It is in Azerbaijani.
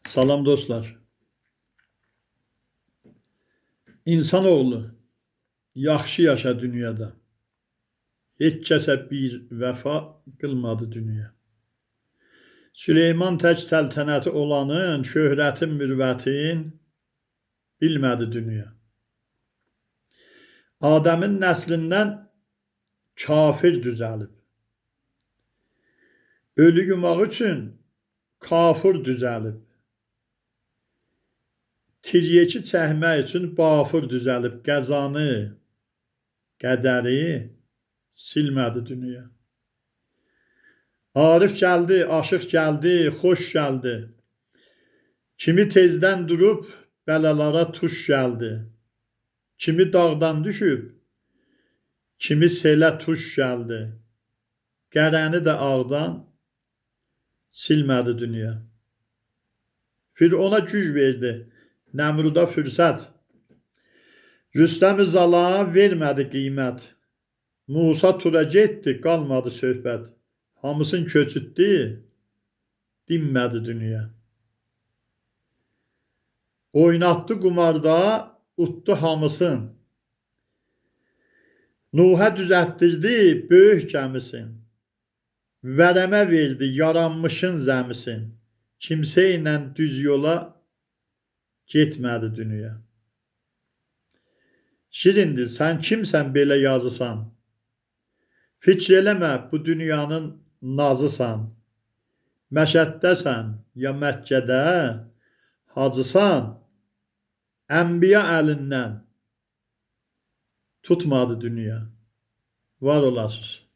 Salam dostlar. İnsanoğlu yaxşı yaşa dünyada. Heç kəsə bir vəfa qılmadı dünya. Süleyman tək səltənəti olanın, şöhrətin, mürvətin bilmədi dünya. Adəmin nəslindən kafir düzəlib. Ölü yumaq üçün kafir düzəlib. Tiryəki çəkmək üçün bafur düzəlib, qəzanı, qədəri silmədi dünya. Arif gəldi, aşıq gəldi, xoş gəldi. Kimi tezdən durub, bələlara tuş gəldi. Kimi dağdan düşüb, kimi selə tuş gəldi. Qərəni də ağdan silmədi dünya. Firona güc verdi, Nəmruda fürsət. Rüstəm-i Zalana vermədi qiymət. Musa tura getdi, qalmadı söhbət. Hamısın köçütdü, dinmədi dünya. Oynatdı qumarda, utdu hamısın. Nuhə düzəltdirdi böyük gəmisin. Vərəmə verdi yaranmışın zəmisin. Kimsə ilə düz yola getmədi dünya. Şirindir, sən kimsən belə yazısan? Fikr eləmə, bu dünyanın nazısan. Məşəddəsən, ya Məkkədə hacısan. Ənbiya əlindən tutmadı dünya. Var olasınız.